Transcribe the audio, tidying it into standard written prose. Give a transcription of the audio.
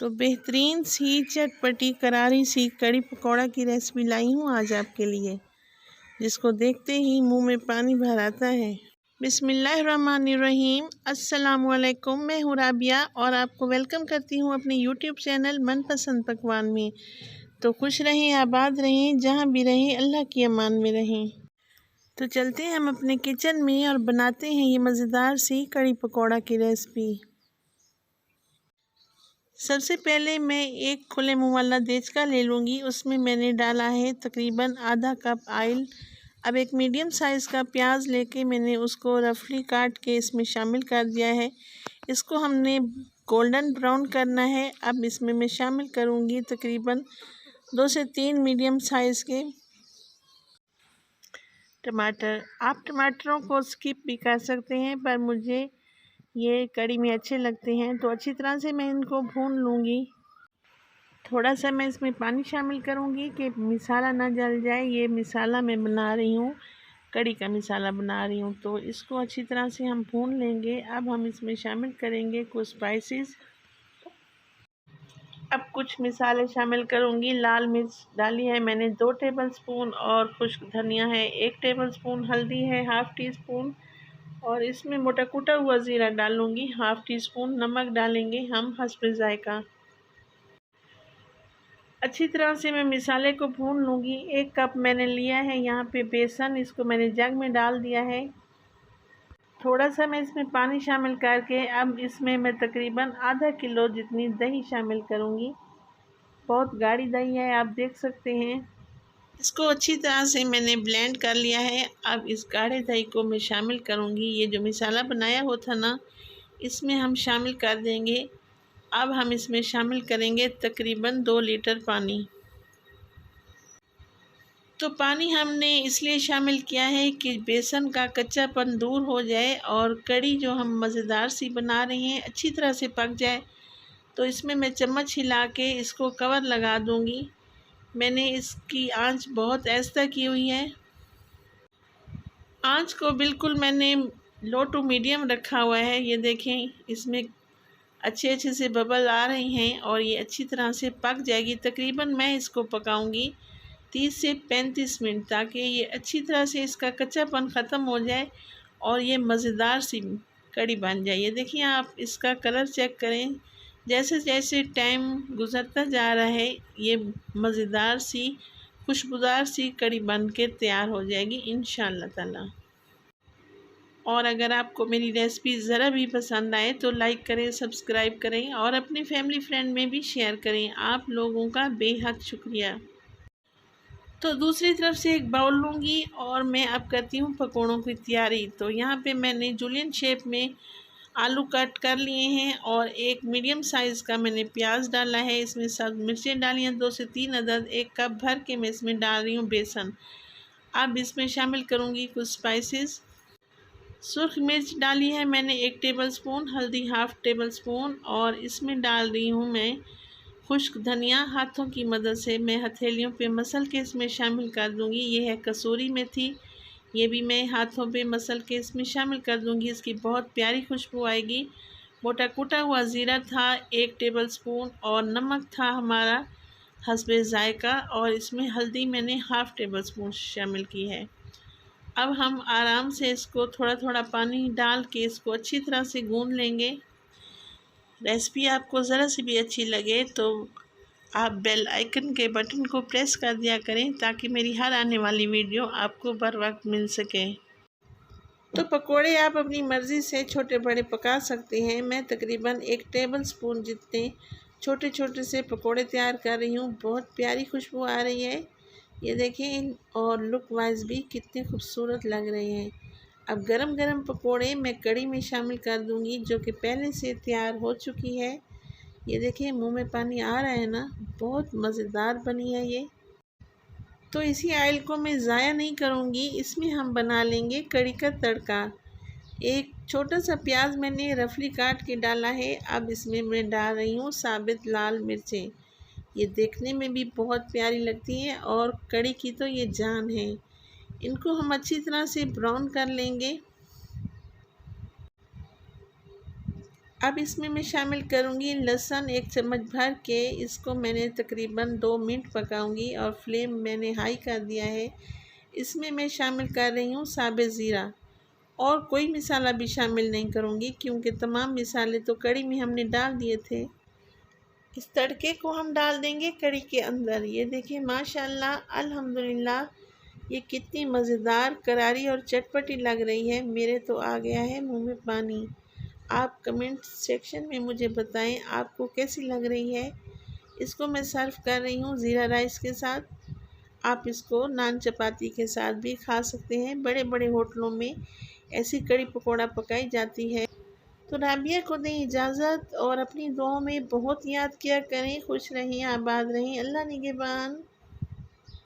तो बेहतरीन सी चटपटी करारी सी कड़ी पकौड़ा की रेसिपी लाई हूँ आज आपके लिए, जिसको देखते ही मुंह में पानी भर आता है। बिस्मिल्लाहिर्रहमानिर्रहीम। अस्सलामुअलैकुम। मैं हूँ राबिया और आपको वेलकम करती हूँ अपने यूट्यूब चैनल मनपसंद पकवान में। तो खुश रहें, आबाद रहें, जहाँ भी रहें अल्लाह की अमान में रहें। तो चलते हैं हम अपने किचन में और बनाते हैं ये मज़ेदार सी कड़ी पकौड़ा की रेसिपी। सबसे पहले मैं एक खुले मुंह वाला देचका ले लूँगी। उसमें मैंने डाला है तकरीबन आधा कप ऑयल। अब एक मीडियम साइज़ का प्याज लेके मैंने उसको रफली काट के इसमें शामिल कर दिया है। इसको हमने गोल्डन ब्राउन करना है। अब इसमें मैं शामिल करूँगी तकरीबन 2 से 3 मीडियम साइज़ के टमाटर। आप टमाटरों को स्किप भी कर सकते हैं, पर मुझे ये कड़ी में अच्छे लगते हैं। तो अच्छी तरह से मैं इनको भून लूँगी। थोड़ा सा मैं इसमें पानी शामिल करूँगी कि मसाला ना जल जाए। ये मसाला मैं बना रही हूँ, कड़ी का मसाला बना रही हूँ, तो इसको अच्छी तरह से हम भून लेंगे। अब हम इसमें शामिल करेंगे कुछ स्पाइसेस। अब कुछ मसाले शामिल करूँगी। लाल मिर्च डाली है मैंने 2 टेबलस्पून और खुश्क धनिया है 1 टेबलस्पून, हल्दी है हाफ़ टी स्पून और इसमें मोटा कूटा हुआ ज़ीरा डालूँगी हाफ़ टी स्पून। नमक डालेंगे हम हस्बे ज़ायक़ा। अच्छी तरह से मैं मसाले को भून लूँगी। 1 कप मैंने लिया है यहाँ पे बेसन, इसको मैंने जग में डाल दिया है। थोड़ा सा मैं इसमें पानी शामिल करके अब इसमें मैं तकरीबन आधा किलो जितनी दही शामिल करूँगी। बहुत गाढ़ी दही है, आप देख सकते हैं। इसको अच्छी तरह से मैंने ब्लेंड कर लिया है। अब इस गाढ़े दही को मैं शामिल करूँगी। ये जो मसाला बनाया हुआ था ना, इसमें हम शामिल कर देंगे। अब हम इसमें शामिल करेंगे तकरीबन 2 लीटर पानी। तो पानी हमने इसलिए शामिल किया है कि बेसन का कच्चापन दूर हो जाए और कड़ी जो हम मज़ेदार सी बना रहे हैं अच्छी तरह से पक जाए। तो इसमें मैं चम्मच हिला के इसको कवर लगा दूंगी। मैंने इसकी आंच बहुत ऐसा की हुई है। आंच को बिल्कुल मैंने लो टू मीडियम रखा हुआ है। ये देखें, इसमें अच्छे से बबल आ रहे हैं और ये अच्छी तरह से पक जाएगी। तकरीबन मैं इसको पकाऊंगी 30 से 35 मिनट, ताकि ये अच्छी तरह से इसका कच्चापन ख़त्म हो जाए और ये मज़ेदार सी कड़ी बन जाए। ये देखिए, आप इसका कलर चेक करें। जैसे जैसे टाइम गुज़रता जा रहा है ये मज़ेदार सी खुशबूदार सी कड़ी बन के तैयार हो जाएगी इंशाअल्लाह ताला। और अगर आपको मेरी रेसिपी ज़रा भी पसंद आए तो लाइक करें, सब्सक्राइब करें और अपने फैमिली फ्रेंड में भी शेयर करें। आप लोगों का बेहद शुक्रिया। तो दूसरी तरफ से एक बाउल लूँगी और मैं अब करती हूँ पकौड़ों की तैयारी। तो यहाँ पे मैंने जूलियन शेप में आलू कट कर लिए हैं और एक मीडियम साइज़ का मैंने प्याज डाला है। इसमें सब मिर्चें डाली हैं 2 से 3 अदद। 1 कप भर के मैं इसमें डाल रही हूँ बेसन। अब इसमें शामिल करूँगी कुछ स्पाइसेस। सुर्ख मिर्च डाली है मैंने 1 टेबलस्पून, हल्दी हाफ़ टेबलस्पून और इसमें डाल रही हूँ मैं खुश्क धनिया। हाथों की मदद से मैं हथेलियों पे मसल के इसमें शामिल कर दूंगी। ये है कसूरी मेथी, ये भी मैं हाथों पे मसल के इसमें शामिल कर दूंगी। इसकी बहुत प्यारी खुशबू आएगी। मोटा कूटा हुआ ज़ीरा था 1 टेबलस्पून और नमक था हमारा हस्बे ज़ायक़ा और इसमें हल्दी मैंने हाफ़ टेबलस्पून शामिल की है। अब हम आराम से इसको थोड़ा थोड़ा पानी डाल के इसको अच्छी तरह से गूँध लेंगे। रेसिपी आपको ज़रा सी भी अच्छी लगे तो आप बेल आइकन के बटन को प्रेस कर दिया करें, ताकि मेरी हर आने वाली वीडियो आपको बर वक्त मिल सके। तो पकोड़े आप अपनी मर्ज़ी से छोटे बड़े पका सकते हैं। मैं तकरीबन 1 टेबलस्पून जितने छोटे छोटे से पकोड़े तैयार कर रही हूँ। बहुत प्यारी खुशबू आ रही है, ये देखें, और लुक वाइज भी कितने खूबसूरत लग रहे हैं। अब गरम गरम पकोड़े मैं कड़ी में शामिल कर दूंगी, जो कि पहले से तैयार हो चुकी है। ये देखिए, मुंह में पानी आ रहा है ना, बहुत मज़ेदार बनी है ये। तो इसी ऑयल को मैं ज़ाया नहीं करूँगी, इसमें हम बना लेंगे कड़ी का तड़का। एक छोटा सा प्याज मैंने रफली काट के डाला है। अब इसमें मैं डाल रही हूँ साबित लाल मिर्चें। ये देखने में भी बहुत प्यारी लगती हैं और कड़ी की तो ये जान है। इनको हम अच्छी तरह से ब्राउन कर लेंगे। अब इसमें मैं शामिल करूँगी लहसुन 1 चम्मच भर के। इसको मैंने तकरीबन 2 मिनट पकाऊंगी और फ्लेम मैंने हाई कर दिया है। इसमें मैं शामिल कर रही हूँ साबित ज़ीरा, और कोई मसाला भी शामिल नहीं करूँगी क्योंकि तमाम मसाले तो कड़ी में हमने डाल दिए थे। इस तड़के को हम डाल देंगे कड़ी के अंदर। ये देखिए माशाल्लाह अल्हम्दुलिल्लाह, ये कितनी मज़ेदार, करारी और चटपटी लग रही है। मेरे तो आ गया है मुंह में पानी। आप कमेंट सेक्शन में मुझे बताएं आपको कैसी लग रही है। इसको मैं सर्व कर रही हूँ ज़ीरा राइस के साथ। आप इसको नान चपाती के साथ भी खा सकते हैं। बड़े बड़े होटलों में ऐसी कड़ी पकौड़ा पकाई जाती है। तो राबिया को दें इजाज़त और अपनी दुआओं में बहुत याद किया करें। खुश रहें, आबाद रहें। अल्लाह निगहबान।